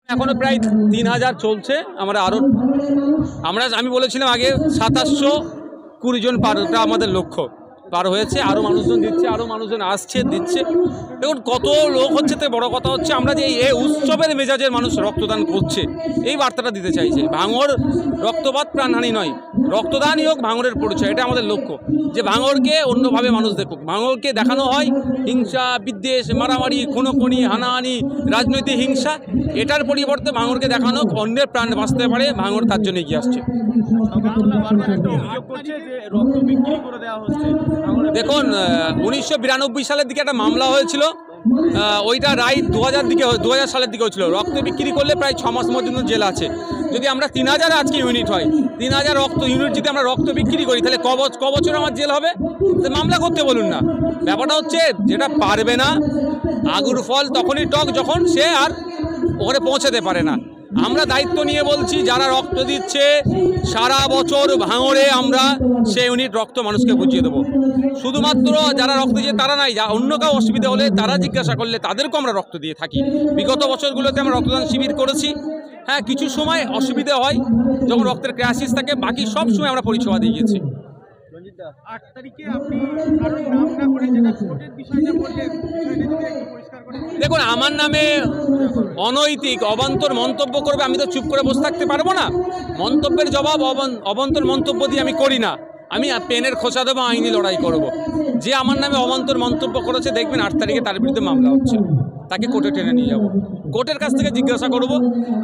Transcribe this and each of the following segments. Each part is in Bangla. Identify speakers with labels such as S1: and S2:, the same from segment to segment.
S1: এখনো প্রায় 3000 চলছে। আমি বলেছিলাম আগে 2720 জন পার, ওটা আমাদের লক্ষ্য পার হয়েছে। আরও মানুষজন দিচ্ছে, আরও মানুষজন আসছে দিচ্ছে। দেখুন কত লোক হচ্ছে, তো বড় কথা হচ্ছে আমরা যে এই উৎসবের মেজাজের মানুষ রক্তদান করছে, এই বার্তাটা দিতে চাইছে। ভাঙড় রক্তপাত প্রাণহানি নয়, রক্তদানই হোক ভাঙড়ের পরিচয়, এটা আমাদের লক্ষ্য। যে ভাঙড়কে অন্যভাবে মানুষ দেখুক। ভাঙড়কে দেখানো হয় হিংসা, বিদ্বেষ, মারামারি, খুনোখুনি, হানাহানি, রাজনৈতিক হিংসা, এটার পরিবর্তে ভাঙড়কে দেখানো অন্যের প্রাণ বাঁচতে পারে, ভাঙড় তার জন্য এগিয়ে আসছে। দেখুন 1992 সালের দিকে একটা মামলা হয়েছিল, ওইটা রায় 2000 সালের দিকে হয়েছিল। রক্ত বিক্রি করলে প্রায় 6 মাস পর্যন্ত জেল আছে। যদি আমরা 3000 আজকে ইউনিট হয়, 3000 রক্ত ইউনিট যদি আমরা রক্ত বিক্রি করি, তাহলে ক বছর আমার জেল হবে? মামলা করতে বলুন না। ব্যাপারটা হচ্ছে যেটা পারবে না, আগুর ফল তখনই টক যখন সে আর ওখানে পৌঁছাতে পারে না। আমরা দায়িত্ব নিয়ে বলছি, যারা রক্ত দিচ্ছে সারা বছর ভাঙড়ে আমরা সেই ইউনিট রক্ত মানুষকে বুঝিয়ে দেবো। শুধুমাত্র যারা রক্ত দিচ্ছে তারা নাই, অন্য কাউ অসুবিধা হলে তারা জিজ্ঞাসা করলে তাদেরকেও আমরা রক্ত দিয়ে থাকি। বিগত বছরগুলোতে আমরা রক্তদান শিবির করেছি। হ্যাঁ, কিছু সময় অসুবিধা হয় যখন রক্তের ক্রাইসিস থাকে, বাকি সব সময় আমরা পরিষেবা দিয়ে গেছি।
S2: 8 তারিখে আপনি কারণ নাম না করে যেটা ভোটের বিষয়টা বললেন, বিষয়টা যদি একটু পরিষ্কার করে।
S1: দেখুন, আমার নামে অনৈতিক অবান্তর মন্তব্য করবে, আমি তো চুপ করে বসে থাকতে পারবো না। মন্তব্যের জবাব অবান্তর মন্তব্য দিয়ে আমি করি না। আমি পেনের খোঁচা দেবো, আইনি লড়াই করব। যে আমার নামে অবান্তর মন্তব্য করেছে, দেখবেন 8 তারিখে তার বিরুদ্ধে মামলা হচ্ছে, তাকে কোর্টে টেনে নিয়ে যাব। কোর্টের কাছ থেকে জিজ্ঞাসা করব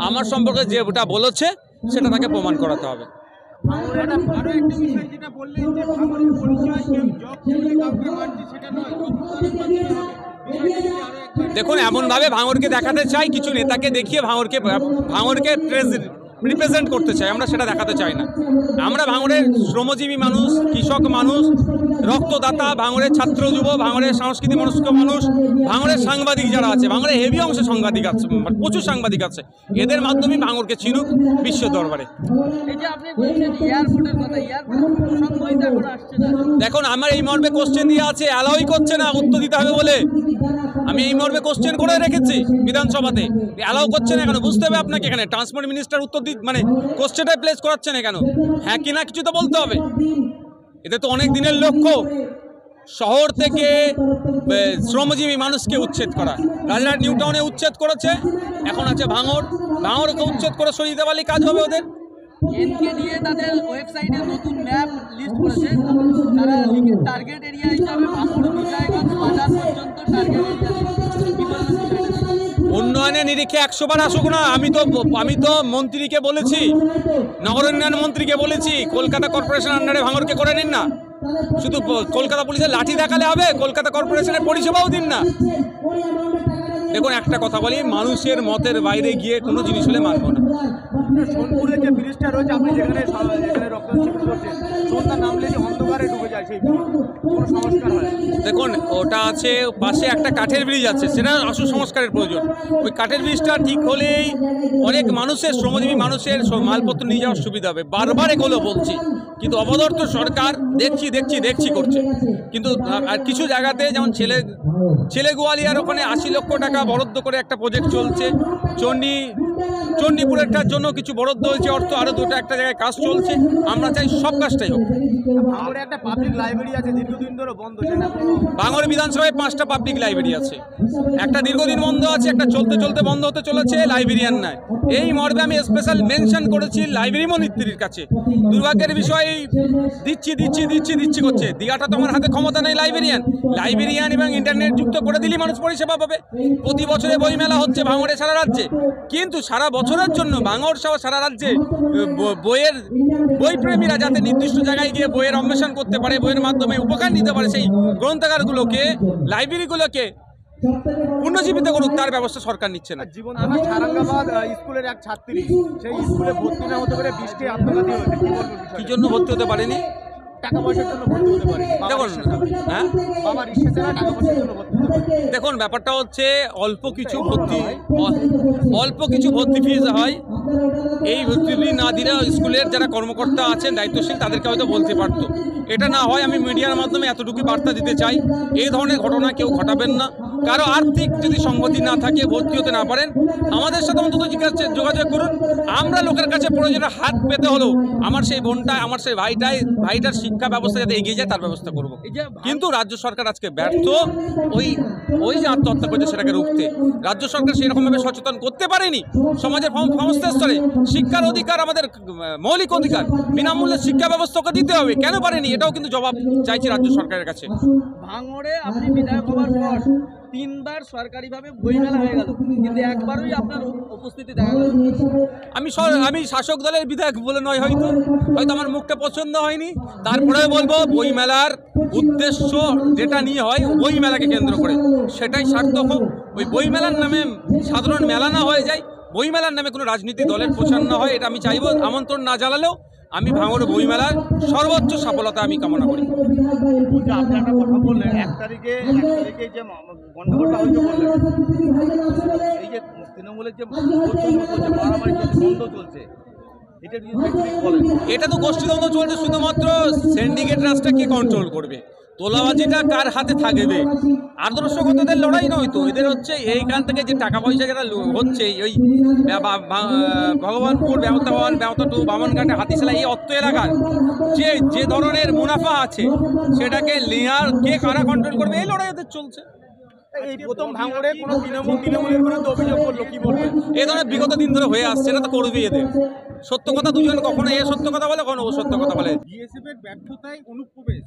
S1: আমার সম্পর্কে যে ওটা বলেছে সেটা তাকে প্রমাণ করাতে হবে। দেখুন, এমনভাবে ভাঙড়কে দেখাতে চাই, কিছু নেতাকে দেখিয়ে ভাঙড়কে রিপ্রেজেন্ট করতে চাই, আমরা সেটা দেখাতে চাই না। আমরা ভাঙড়ের শ্রমজীবী মানুষ, কৃষক মানুষ, রক্তদাতা, ভাঙড়ের ছাত্র যুব, ভাঙড়ের সাংস্কৃতিক মনস্ক মানুষ, ভাঙড়ের সাংবাদিক যারা আছে, ভাঙড়ের হেভি অংশে সাংবাদিক আছে, প্রচুর সাংবাদিক আছে, এদের মাধ্যমে ভাঙড়কে চিনুক বিশ্ব দরবারে। দেখুন, আমার এই মর্মে কোশ্চেন দিয়ে আছে, অ্যালাউই করছে না উত্তর দিতে হবে বলে। আমি এই মর্মে কোশ্চেন করে রেখেছি বিধানসভাতে, অ্যালাউ করছে না কেন বুঝতে হবে আপনাকে। এখানে ট্রান্সপোর্ট মিনিস্টার উত্তর কোশ্চেনটাই প্লেস করাচ্ছে না কেন? হ্যাঁ কি না কিছু তো বলতে হবে। এতে তো অনেক দিনের লক্ষ্য শহর থেকে শ্রমজীবী মানুষকে উচ্ছেদ করা। রাজরাট নিউ টাউনে উচ্ছেদ করেছে, এখন আছে ভাঙড়কে উচ্ছেদ করে সরিয়ে দিতে পারলে কাজ হবে ওদের।
S3: এনকেডিএ তাদের ওয়েবসাইটে নতুন ম্যাপ লিস্ট করেছে, তারা টার্গেট এরিয়া হিসাবে ভাঙড় বিজয়গঞ্জ বাজার পর্যন্ত টার্গেট এরিয়া।
S1: উন্নয়নের নিরিখে 100 বার আসুক না। আমি তো মন্ত্রীকে বলেছি, নগর উন্নয়ন মন্ত্রীকে বলেছি, কলকাতা কর্পোরেশন আন্ডারে ভাঙড়কে করে নিন না। শুধু কলকাতা পুলিশের লাঠি দেখালে হবে? কলকাতা কর্পোরেশনের পরিষেবাও দিন না। দেখুন, একটা কথা বলি, মানুষের মতের বাইরে গিয়ে কোনো জিনিস হলে মানব না।
S2: সোনপুরে যে ব্রিজটা রয়েছে, আপনি যেখানে রক্তদান শিবির করছেন, সন্ধ্যা নামলে যে অন্ধকারে ডুবে যায়, সেই কোনো সংস্কার হয়?
S1: দেখুন, ওটা আছে পাশে একটা কাঠের ব্রিজ আছে, সেটা আসল সংস্কারের প্রয়োজন। ওই কাঠের ব্রিজটা ঠিক হলেই অনেক মানুষের, শ্রমজীবী মানুষের মালপত্র নিয়ে যাওয়ার সুবিধা হবে। বারবার এগুলো বলছি, কিন্তু অবদর্থ সরকার দেখছি করছে। কিন্তু আর কিছু জায়গাতে, যেমন ছেলে গোয়ালিয়ার ওখানে 80 লক্ষ টাকা বরাদ্দ করে একটা প্রজেক্ট চলছে। চণ্ডীপুরেরটার জন্য কিছু বরাদ্দ হয়েছে অর্থ, আরও দুটো একটা জায়গায় কাজ চলছে। আমরা চাই সব কাজটাই হোক।
S2: ভাঙড়ে একটা পাবলিক লাইব্রেরি আছে, দীর্ঘদিন ধরে বন্ধ।
S1: ভাঙড় বিধানসভায় 5টা পাবলিক লাইব্রেরি আছে, একটা দীর্ঘদিন বন্ধ আছে, একটা চলতে বন্ধ হতে চলেছে, লাইব্রেরিয়ান নাই। এই মর্মে আমি স্পেশাল মেনশন করেছি লাইব্রেরি মন্ত্রীর কাছে। দুর্ভাগ্যের বিষয়, দিচ্ছি করছে। দীঘাটা তো আমার হাতে ক্ষমতা নেই। লাইব্রেরিয়ান এবং ইন্টারনেট যুক্ত করে দিলেই মানুষ পরিষেবা পাবে। প্রতি বছরে বইমেলা হচ্ছে ভাঙড়ে সারা রাজ্যে, কিন্তু সারা বছরের জন্য ভাঙড় সহ সারা রাজ্যে বইপ্রেমীরা যাতে নির্দিষ্ট জায়গায় গিয়ে বইয়ের অন্বেষণ করতে পারে, বইয়ের মাধ্যমে উপকার নিতে পারে, সেই গ্রন্থাগারগুলোকে, লাইব্রেরিগুলোকে পুনর্জীবিত করুক, তার ব্যবস্থা সরকার নিচ্ছে না।
S2: জীবন সারাঙ্গাবাদ স্কুলের এক ছাত্রী, সেই স্কুলে ভর্তি না হতে পারে বৃষ্টি আত্মঘাতী হয়েছে।
S1: কি জন্য ভর্তি হতে পারেনি?
S2: টাকা পয়সার জন্য ভর্তি হতে পারে।
S1: দেখুন, হ্যাঁ,
S2: বাবার ইচ্ছা ছাড়া টাকা পয়সার জন্য ভর্তি হতে পারে।
S1: দেখুন, ব্যাপারটা হচ্ছে অল্প কিছু ভর্তি ফিজ হয়, এই ভিত্তি না দিলে স্কুলের যারা কর্মকর্তা আছেন দায়িত্বশীল তাদেরকে হয়তো বলতে পারতো। এটা না হয় আমি মিডিয়ার মাধ্যমে এতটুকু বার্তা দিতে চাই, এই ধরনের ঘটনা কেউ ঘটাবেন না। কারো আর্থিক যদি সংগতি না থাকে, ভর্তি হতে না পারেন, আমাদের সাথে অন্তত যোগাযোগ করুন। আমরা লোকের কাছে প্রয়োজনে হাত পেতে হলো আমার সেই বোনটা, আমার সেই ভাইটার শিক্ষা ব্যবস্থা যাতে এগিয়ে যায় তার ব্যবস্থা করব। কিন্তু রাজ্য সরকার আজকে ব্যর্থ ওই যে আত্মহত্যা করছে সেটাকে রুখতে। রাজ্য সরকার সেরকমভাবে সচেতন করতে পারেনি। সমাজের সমস্ত স্তরে শিক্ষার অধিকার আমাদের মৌলিক অধিকার, বিনামূল্যে শিক্ষা ব্যবস্থাকে দিতে হবে, কেন পারেনি? এটাও কিন্তু জবাব চাইছে রাজ্য সরকারের কাছে।
S3: ভাঙড়ে আপনি বিধায়ক হওয়ার পর 3বার সরকারিভাবে বইমেলা হয়ে গেল, কিন্তু একবারই আপনার উপস্থিতি দেখা গেল।
S1: আমি শাসক দলের বিধায়ক বলে নয়, হয়তো আমার মুখটা পছন্দ হয়নি, তারপরে বলবো বইমেলার উদ্দেশ্য যেটা নিয়ে হয় বইমেলাকে কেন্দ্র করে সেটাই সার্থক হোক। ওই বইমেলার নামে সাধারণ মেলা না হয়ে যায়, বইমেলার নামে কোনো রাজনীতি দলের প্রচার না হয়, এটা আমি চাইব। আমন্ত্রণ না জানালেও আমি ভাঙড় বইমেলার সর্বোচ্চ সফলতা আমি কামনা করি।
S2: আপনি একটা কথা বললেন, 1 তারিখে যে গন্ডগোলটা হয়েছে বললেন, এই যে তৃণমূলের যে মারামারি দ্বন্দ্ব চলছে,
S1: এটা তো গোষ্ঠীদ্বন্দ্ব চলছে, শুধুমাত্র সিন্ডিকেট রাজটা কে কন্ট্রোল করবে, তোলাবাজিটা কার হাতে থাকবে। আদর্শগতদের লড়াই নয় তো, এদের হচ্ছে এইখান থেকে যে টাকা পয়সা যেটা হচ্ছে ওই ভগবানপুর, ব্যবতা 2, বামনঘাটে, হাতিশালা, এই অর্থ এলাকার যে ধরনের মুনাফা আছে সেটাকে লেয়ার কে কারা কন্ট্রোল করবে, এই লড়াই এদের চলছে।
S2: এই প্রথম ভাঙড়ে কোনো তৃণমূলের বিরুদ্ধে অভিযোগ করলো, কি বলবেন?
S1: এই ধরনের বিগত দিন ধরে হয়ে আসছে, এটা তো করবেই এদের। সত্য কথা দুজন, কখনো এ সত্য কথা বলে, কখনো ও সত্য কথা বলে।
S4: বিএসএফ এর ব্যর্থতায় অনুপ্রবেশ,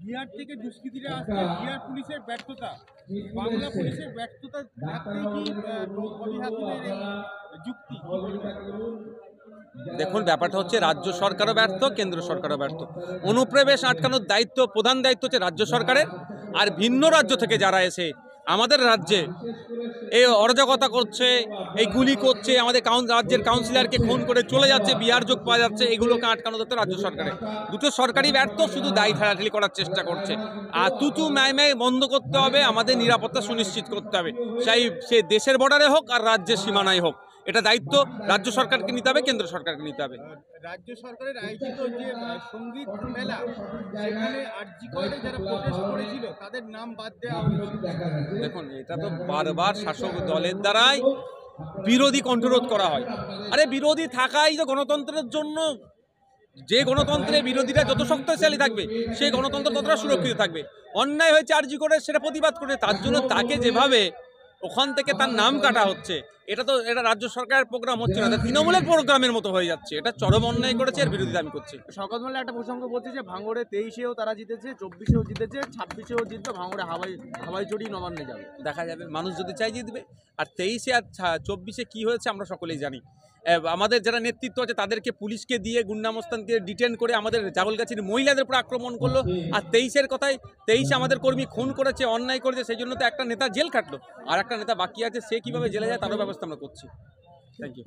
S4: বিহার থেকে দুষ্কৃতীরা আসছে, বিহার পুলিশের ব্যর্থতা, বাংলা পুলিশের ব্যর্থতা, যুক্তি।
S1: দেখুন, ব্যাপারটা হচ্ছে রাজ্য সরকারও ব্যর্থ, কেন্দ্র সরকারও ব্যর্থ। অনুপ্রবেশ আটকানোর দায়িত্ব, প্রধান দায়িত্ব হচ্ছে রাজ্য সরকারের। আর ভিন্ন রাজ্য থেকে যারা এসে আমাদের রাজ্যে এই অরাজকতা করছে, এই গুলি করছে, আমাদের রাজ্যের কাউন্সিলরকে খুন করে চলে যাচ্ছে, বিহার যোগ পাওয়া যাচ্ছে, এগুলোকে আটকানো যাচ্ছে রাজ্য সরকারের। দুটো সরকারই ব্যর্থ, শুধু দায়ী ঠেলাঠেলি করার চেষ্টা করছে। আর তুতু ম্যায় বন্ধ করতে হবে, আমাদের নিরাপত্তা সুনিশ্চিত করতে হবে, চাই সে দেশের বর্ডারে হোক আর রাজ্যের সীমানায় হোক। এটা দায়িত্ব রাজ্য সরকারকে নিতে হবে, কেন্দ্র সরকারকে নিতে হবে।
S4: রাজ্য সরকারের আয়োজিত যে সঙ্গীত মেলা, সেখানে আরজি করে যারা প্রোটেস্ট করেছিল তাদের নাম বাদ দেওয়া হয়েছে।
S1: দেখুন, এটা তো বারবার শাসক দলের দ্বারাই বিরোধী কণ্ঠরোধ করা হয়। আরে বিরোধী থাকাই তো গণতন্ত্রের জন্য। যে গণতন্ত্রে বিরোধীরা যত শক্তিশালী থাকবে সেই গণতন্ত্র ততটা সুরক্ষিত থাকবে। অন্যায় হয়েছে আরজি করে, সেটা প্রতিবাদ করে, তার জন্য তাকে যেভাবে ওখান থেকে তার নাম কাটা হচ্ছে, এটা রাজ্য সরকারের প্রোগ্রাম হচ্ছে না, তৃণমূলের প্রোগ্রামের মতো হয়ে যাচ্ছে। এটা চরম অন্যায় করেছে, এর বিরোধিতা আমি করছি।
S2: শওকত মোল্লা একটা প্রসঙ্গ বলছে যে ভাঙড়ে 23-এও তারা জিতেছে, 24-এও জিতেছে, 26-এও জিতবে, ভাঙড়ে হাওয়াই চড়ি নবান্নে যাবে।
S1: দেখা যাবে, মানুষ যদি চাই জিতবে। আর 23-এ আর 24-এ কী হয়েছে আমরা সকলেই জানি। আমাদের যারা নেতৃত্ব আছে তাদেরকে পুলিশকে দিয়ে, গুন্ডামস্তানকে ডিটেন করে আমাদের জাগলগাছির মহিলাদের উপর আক্রমণ করলো। আর 23-এর কথায়, 23-এ আমাদের কর্মী খুন করেছে, অন্যায় করেছে, সেই জন্য তো একটা নেতা জেল খাটলো, আর একটা নেতা বাকি আছে, সে কীভাবে জেলে যায় তারও ব্যবস্থা আমরা করছি। Thank you.